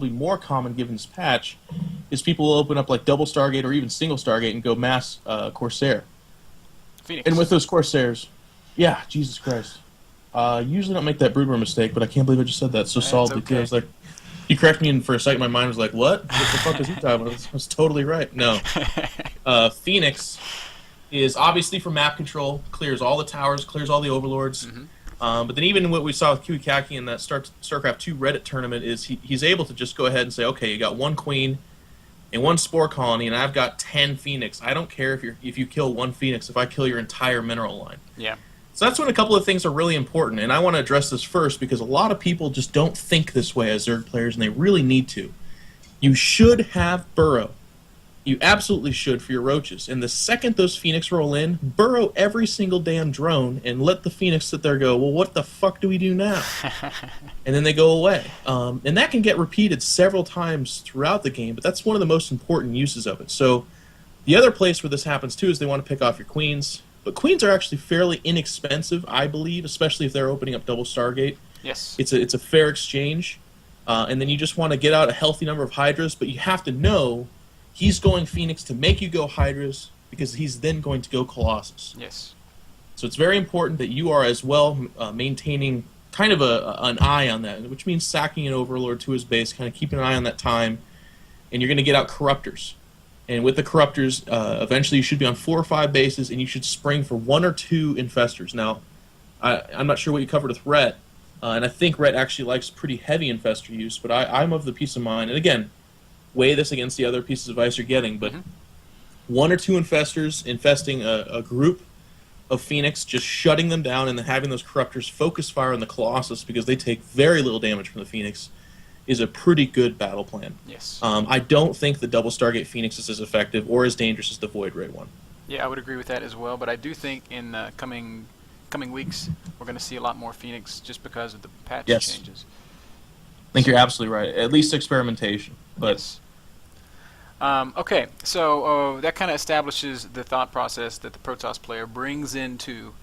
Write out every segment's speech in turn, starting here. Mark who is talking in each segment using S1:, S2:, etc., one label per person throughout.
S1: probably more common given this patch, is people will open up like double Stargate or even single Stargate and go mass Corsair.
S2: Phoenix.
S1: And with those Corsairs, yeah, Jesus Christ. Usually don't make that Broodwar mistake, but I can't believe I just said that so solidly.
S2: Okay.
S1: I was like, you correct me, and for a second my mind was like, what? What the fuck is he talking about? I was totally right. No. Phoenix is obviously for map control, clears all the towers, clears all the overlords. But then even what we saw with Kiwikaki in that StarCraft 2 Reddit tournament is he's able to just go ahead and say, okay, you got one queen and one spore colony, and I've got 10 Phoenix. I don't care if you kill one Phoenix, if I kill your entire mineral line.
S2: Yeah.
S1: So that's when a couple of things are really important, and I want to address this first because a lot of people just don't think this way as Zerg players, and they really need to. You should have burrow. You absolutely should for your roaches. And the second those Phoenix roll in, burrow every single damn drone and let the Phoenix sit there and go, well, what the fuck do we do now? And then they go away. And that can get repeated several times throughout the game, but that's one of the most important uses of it. So the other place where this happens too is they want to pick off your queens. But queens are actually fairly inexpensive, I believe, especially if they're opening up double Stargate.
S2: Yes.
S1: It's a fair exchange. And then you just want to get out a healthy number of Hydras, but you have to know he's going Phoenix to make you go Hydras because he's then going to go Colossus.
S2: Yes.
S1: So it's very important that you are as well maintaining kind of an eye on that, which means sacking an Overlord to his base, kind of keeping an eye on that time, and you're going to get out Corruptors. And with the Corruptors, eventually you should be on 4 or 5 bases, and you should spring for 1 or 2 Infestors. Now, I'm not sure what you covered with Rhett, and I think Rhett actually likes pretty heavy Infestor use, but I'm of the peace of mind, and again, weigh this against the other pieces of ice you're getting, but 1 or 2 Infestors infesting a group of Phoenix, just shutting them down, and then having those Corruptors focus fire on the Colossus because they take very little damage from the Phoenix is a pretty good battle plan.
S2: Yes.
S1: I don't think the double Stargate Phoenix is as effective or as dangerous as the Void Ray one.
S2: Yeah, I would agree with that as well, but I do think in coming weeks we're going to see a lot more Phoenix just because of the patch changes.
S1: I think you're absolutely right. At least experimentation. But
S2: yes. Okay, so that kind of establishes the thought process that the Protoss player brings into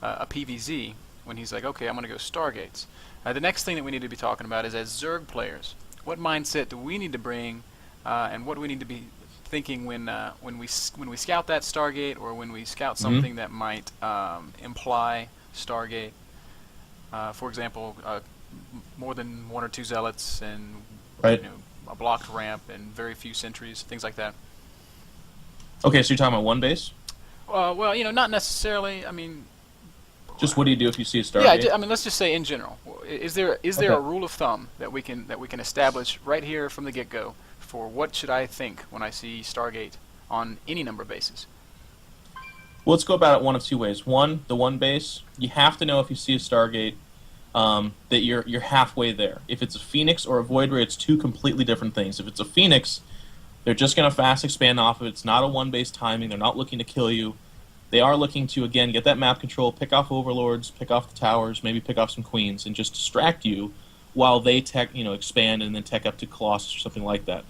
S2: a PvZ when he's like, okay, I'm going to go Stargates. The next thing that we need to be talking about is as Zerg players, what mindset do we need to bring, and what do we need to be thinking when we scout that Stargate or when we scout something that might imply Stargate? For example, more than 1 or 2 zealots and a blocked ramp and very few sentries, things like that.
S1: Okay, so you're talking about one base?
S2: Well, not necessarily. I mean,
S1: just what do you do if you see a Stargate?
S2: Yeah, I mean, let's just say in general. Is there a rule of thumb that we can establish right here from the get-go for what should I think when I see Stargate on any number of bases?
S1: Well, let's go about it one of 2 ways. One, the one base, you have to know if you see a Stargate that you're halfway there. If it's a Phoenix or a Void Ray, it's 2 completely different things. If it's a Phoenix, they're just going to fast expand off of it. It's not a one-base timing. They're not looking to kill you. They are looking to, again, get that map control, pick off Overlords, pick off the towers, maybe pick off some Queens, and just distract you while they expand and then tech up to Colossus or something like that.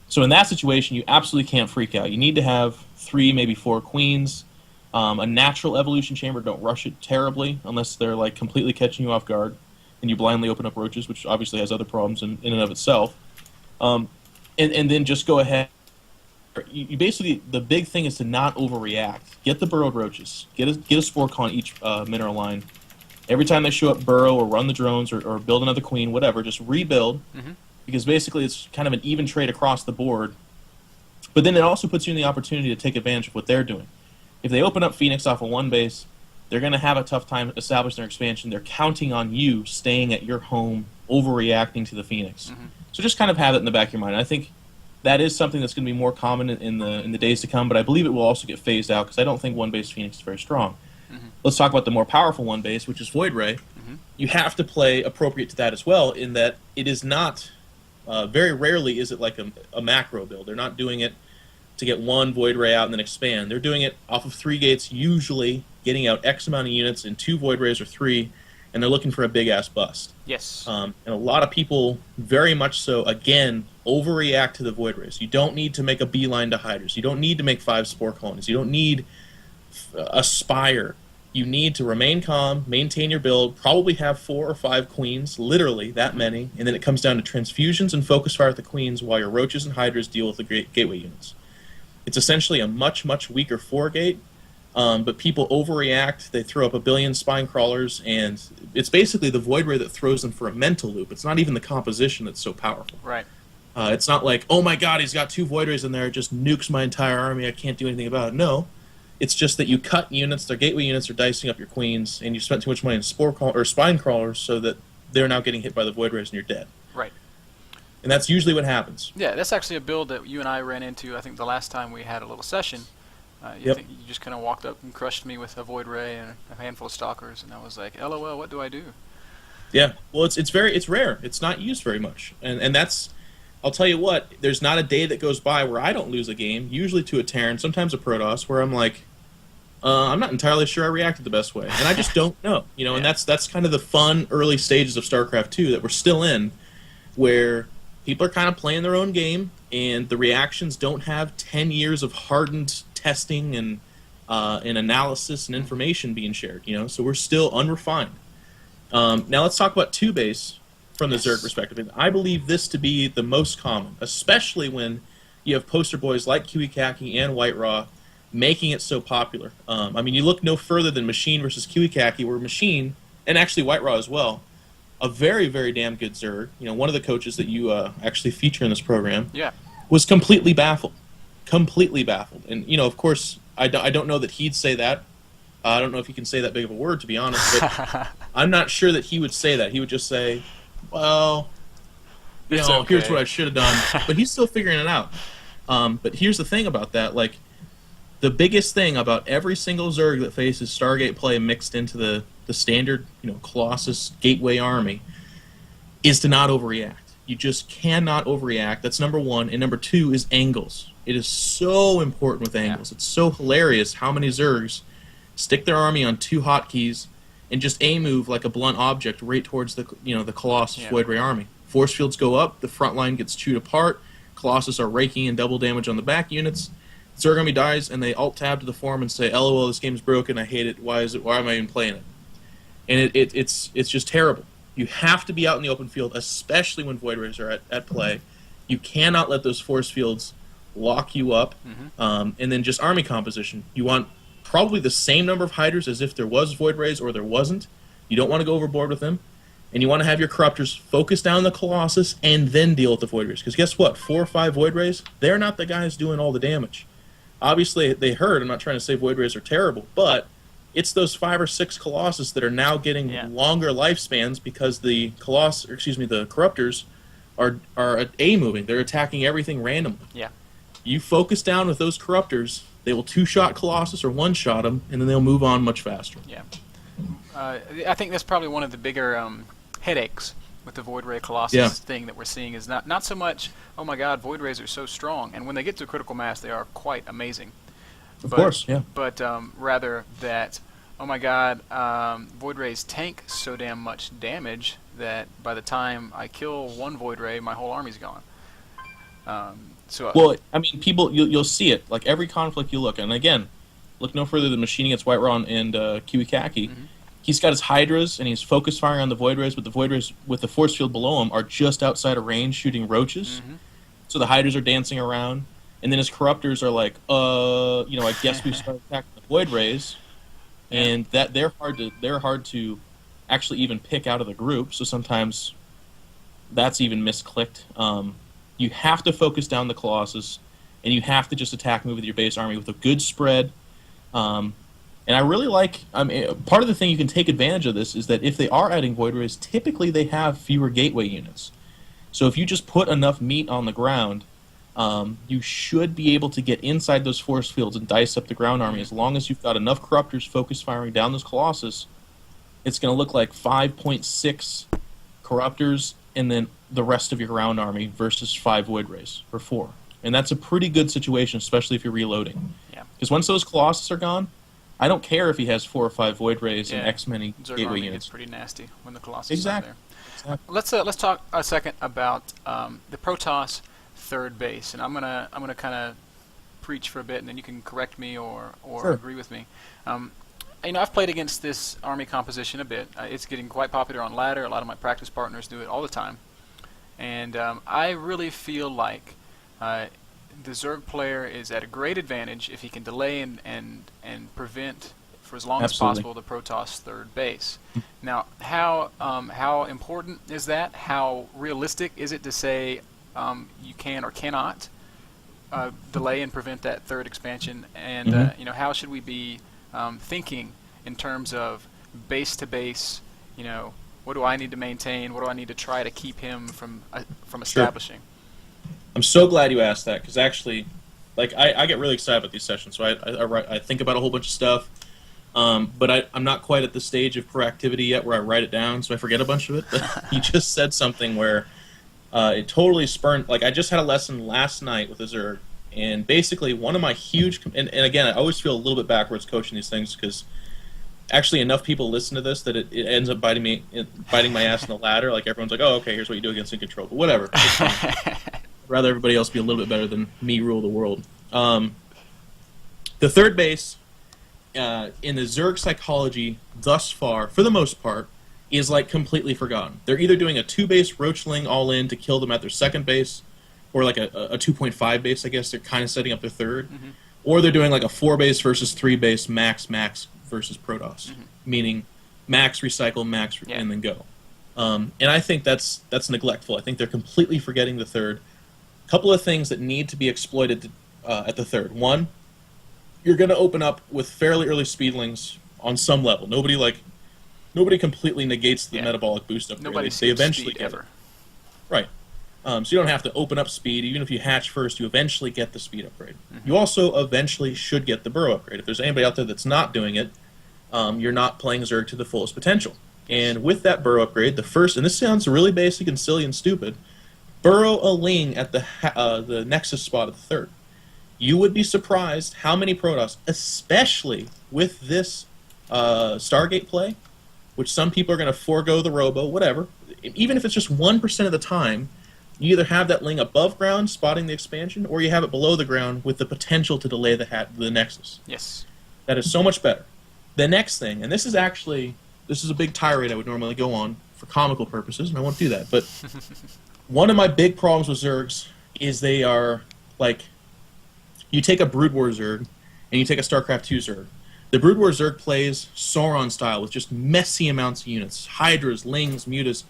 S1: So in that situation, you absolutely can't freak out. You need to have 3, maybe 4 Queens, a natural evolution chamber. Don't rush it terribly unless they're like completely catching you off guard and you blindly open up roaches, which obviously has other problems in and of itself. And then just go ahead. You basically, the big thing is to not overreact. Get the burrowed roaches. Get a spore con each mineral line. Every time they show up, burrow or run the drones or build another queen, whatever. Just rebuild, because basically it's kind of an even trade across the board. But then it also puts you in the opportunity to take advantage of what they're doing. If they open up Phoenix off of one base, they're going to have a tough time establishing their expansion. They're counting on you staying at your home, overreacting to the Phoenix. So just kind of have it in the back of your mind. I think that is something that's going to be more common in the days to come, but I believe it will also get phased out because I don't think one base Phoenix is very strong. Let's talk about the more powerful one base, which is Void Ray. You have to play appropriate to that as well, in that it is not, very rarely is it like a macro build. They're not doing it to get 1 Void Ray out and then expand. They're doing it off of 3 gates, usually getting out X amount of units in 2 Void Rays or 3, and they're looking for a big-ass bust.
S2: Yes.
S1: And a lot of people, very much so, again, overreact to the Void Rays. You don't need to make a beeline to Hydras. You don't need to make 5 Spore Colonies. You don't need a Spire. You need to remain calm, maintain your build, probably have 4 or 5 queens, literally that many, and then it comes down to transfusions and focus fire at the queens while your roaches and hydras deal with the gateway units. It's essentially a much, much weaker 4 gate, but people overreact. They throw up a billion spine crawlers, and it's basically the Void Ray that throws them for a mental loop. It's not even the composition that's so powerful.
S2: Right.
S1: It's not like, oh my god, he's got 2 Void Rays in there, it just nukes my entire army, I can't do anything about it. No. It's just that you cut units, their gateway units are dicing up your queens, and you spent too much money on spine crawlers so that they're now getting hit by the Void Rays and you're dead.
S2: Right.
S1: And that's usually what happens.
S2: Yeah, that's actually a build that you and I ran into, I think, the last time we had a little session.
S1: Yep.
S2: You just kind of walked up and crushed me with a Void Ray and a handful of Stalkers, and I was like, LOL, what do I do?
S1: Yeah, well, it's rare. It's not used very much, and that's, I'll tell you what. There's not a day that goes by where I don't lose a game. Usually to a Terran, sometimes a Protoss, where I'm like, I'm not entirely sure I reacted the best way, and I just don't know. You know, and that's kind of the fun early stages of StarCraft 2 that we're still in, where people are kind of playing their own game, and the reactions don't have 10 years of hardened testing and analysis and information being shared. You know, so we're still unrefined. Now let's talk about 2-base from the Zerg perspective. And I believe this to be the most common, especially when you have poster boys like Kiwi Khaki and White Raw making it so popular. I mean, you look no further than Machine versus Kiwi Khaki, where Machine, and actually White Raw as well, a very, very damn good Zerg, you know, one of the coaches that you actually feature in this program, was completely baffled. Completely baffled. And, you know, of course, I don't know that he'd say that. I don't know if he can say that big of a word, to be honest, but I'm not sure that he would say that. He would just say, well, you know,
S2: okay.
S1: Here's what I should have done. But he's still figuring it out. But here's the thing about that, like, the biggest thing about every single Zerg that faces Stargate play mixed into the standard, you know, Colossus Gateway army is to not overreact. You just cannot overreact. That's number one. And number two is angles. It is so important with angles. It's so hilarious how many Zergs stick their army on 2 hotkeys and just A-move like a blunt object right towards the, you know, the Colossus Void Ray army. Force fields go up, the front line gets chewed apart, Colossus are raking in double damage on the back units, Zerg army dies, and they alt-tab to the forum and say, LOL, this game's broken, I hate it, why am I even playing it? And it's just terrible. You have to be out in the open field, especially when Void Rays are at play. You cannot let those force fields lock you up. And then just army composition. You want probably the same number of Hydras as if there was Void Rays or there wasn't. You don't want to go overboard with them. And you want to have your Corruptors focus down the Colossus and then deal with the Void Rays. Because guess what? 4 or 5 Void Rays, they're not the guys doing all the damage. Obviously, they hurt. I'm not trying to say Void Rays are terrible, but it's those 5 or 6 Colossus that are now getting longer lifespans because the Corruptors are A-moving. They're attacking everything randomly.
S2: Yeah.
S1: You focus down with those Corruptors, they will 2-shot Colossus or 1-shot them, and then they'll move on much faster.
S2: Yeah. I think that's probably one of the bigger headaches with the Void Ray Colossus thing that we're seeing is not so much, oh my god, Void Rays are so strong, and when they get to critical mass, they are quite amazing.
S1: Of course, yeah.
S2: But rather that, oh my god, Void Rays tank so damn much damage that by the time I kill one Void Ray, my whole army's gone.
S1: Well, I mean, people, you'll see it. Like, every conflict you look, and again, look no further than Machine against White Raw and Kiwi Khaki. He's got his Hydras, and he's focus firing on the Void Rays, but the Void Rays with the force field below him are just outside of range shooting roaches. So the Hydras are dancing around, and then his Corruptors are like, you know, I guess we start attacking the Void Rays, and that they're hard to actually even pick out of the group, so sometimes that's even misclicked. You have to focus down the Colossus, and you have to just attack move with your base army with a good spread. And I really like, I mean, part of the thing you can take advantage of this is that if they are adding Void Rays, typically they have fewer gateway units. So if you just put enough meat on the ground, you should be able to get inside those force fields and dice up the ground army. As long as you've got enough Corruptors focus firing down those Colossus, it's going to look like 5.6 Corruptors and then the rest of your ground army versus 5 Void Rays, or 4. And that's a pretty good situation, especially if you're reloading. Because once those Colossus are gone, I don't care if he has 4 or 5 Void Rays and X many gateway units.
S2: It's pretty nasty when the Colossus are there. Let's talk a second about the Protoss third base, and I'm gonna kind of preach for a bit, and then you can correct me or agree with me. I've played against this army composition a bit. It's getting quite popular on ladder. A lot of my practice partners do it all the time, and I really feel like the Zerg player is at a great advantage if he can delay and prevent for as long as possible the Protoss third base. Now, how important is that? How realistic is it to say you can or cannot delay and prevent that third expansion? And how should we be thinking in terms of base to base? What do I need to maintain? What do I need to try to keep him from establishing?
S1: Sure. I'm so glad you asked that, because actually, like, I get really excited about these sessions. So I think about a whole bunch of stuff, but I'm not quite at the stage of proactivity yet where I write it down, so I forget a bunch of it. But you just said something where it totally spurned. Like, I just had a lesson last night with a Zerg, and basically one of my huge and again, I always feel a little bit backwards coaching these things, because actually enough people listen to this that it ends up biting my ass in the ladder. Like, everyone's like, oh, okay, here's what you do against iNcontroL, but whatever. I'd rather everybody else be a little bit better than me rule the world. The third base, in the Zerg psychology thus far, for the most part, is like completely forgotten. They're either doing a 2-base Roachling all-in to kill them at their second base, or like a 2.5 base, I guess they're kind of setting up their third, or they're doing like a 4-base versus 3-base max versus Protoss, meaning max, recycle, max, and then go. And I think that's neglectful. I think they're completely forgetting the third. Couple of things that need to be exploited at the third. One, you're going to open up with fairly early speedlings on some level. Nobody completely negates the metabolic boost upgrade.
S2: Nobody
S1: they eventually get
S2: ever.
S1: It. Right. So you don't have to open up speed. Even if you hatch first, you eventually get the speed upgrade. You also eventually should get the burrow upgrade. If there's anybody out there that's not doing it, you're not playing Zerg to the fullest potential. And with that burrow upgrade, the first, and this sounds really basic and silly and stupid, burrow a Ling at the Nexus spot at the third. You would be surprised how many Protoss, especially with this Stargate play, which some people are going to forego the Robo, whatever, even if it's just 1% of the time, you either have that Ling above ground spotting the expansion, or you have it below the ground with the potential to delay the Nexus.
S2: Yes.
S1: That is so much better. The next thing, and this is a big tirade I would normally go on for comical purposes, and I won't do that, but one of my big problems with Zergs is they are, like, you take a Brood War Zerg, and you take a StarCraft 2 Zerg. The Brood War Zerg plays Sauron style with just messy amounts of units. Hydras, Lings, Mutas.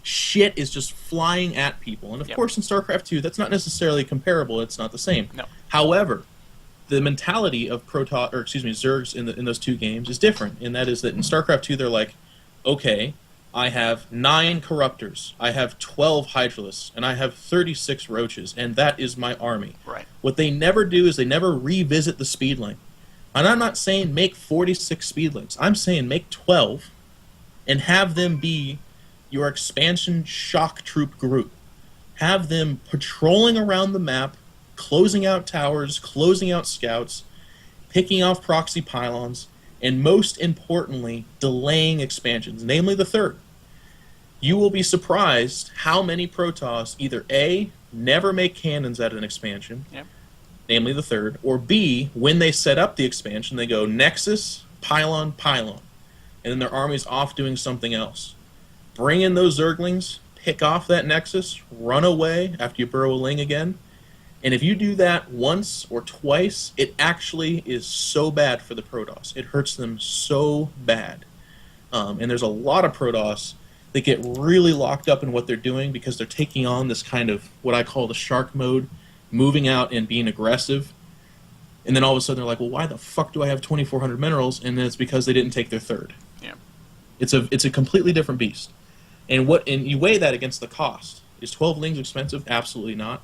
S1: Shit is just flying at people. And of course in StarCraft 2, that's not necessarily comparable, it's not the same.
S2: No.
S1: However, the mentality of Zergs in those two games is different, and that is that in StarCraft 2 they're like, okay, I have 9 Corruptors, I have 12 Hydralisks, and I have 36 Roaches, and that is my army.
S2: Right.
S1: What they never do is they never revisit the speedling. And I'm not saying make 46 speedlings. I'm saying make 12 and have them be your expansion shock troop group. Have them patrolling around the map, closing out towers, closing out scouts, picking off proxy pylons, and most importantly, delaying expansions, namely the third. You will be surprised how many Protoss either A, never make cannons at an expansion, namely the third, or B, when they set up the expansion, they go Nexus, Pylon, Pylon, and then their army's off doing something else. Bring in those Zerglings, pick off that Nexus, run away after you burrow a Ling again, and if you do that once or twice, it actually is so bad for the Protoss. It hurts them so bad. And there's a lot of Protoss that get really locked up in what they're doing because they're taking on this kind of what I call the shark mode, moving out and being aggressive. And then all of a sudden they're like, well, why the fuck do I have 2,400 minerals? And then it's because they didn't take their third.
S2: Yeah.
S1: It's a completely different beast. And you weigh that against the cost. Is 12 Lings expensive? Absolutely not.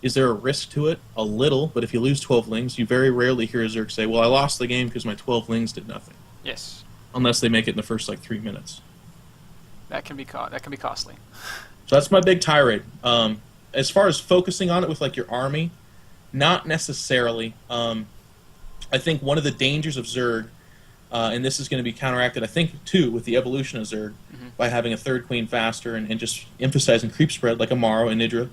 S1: Is there a risk to it? A little, but if you lose 12 Lings, you very rarely hear a Zerg say, well, I lost the game because my 12 Lings did nothing.
S2: Yes.
S1: Unless they make it in the first, 3 minutes.
S2: That can be costly.
S1: So that's my big tirade. As far as focusing on it with, your army, not necessarily. I think one of the dangers of Zerg, and this is going to be counteracted, I think, too, with the evolution of Zerg, by having a third queen faster and just emphasizing creep spread like Amaro and Nidra,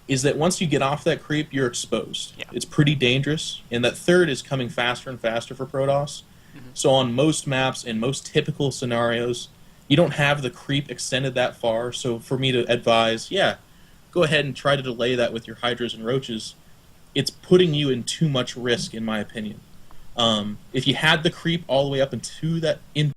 S1: is that once you get off that creep, you're exposed.
S2: Yeah.
S1: It's pretty dangerous, and that third is coming faster and faster for Protoss. So on most maps and most typical scenarios, you don't have the creep extended that far. So for me to advise, yeah, go ahead and try to delay that with your hydras and roaches. It's putting you in too much risk, in my opinion. If you had the creep all the way up into that in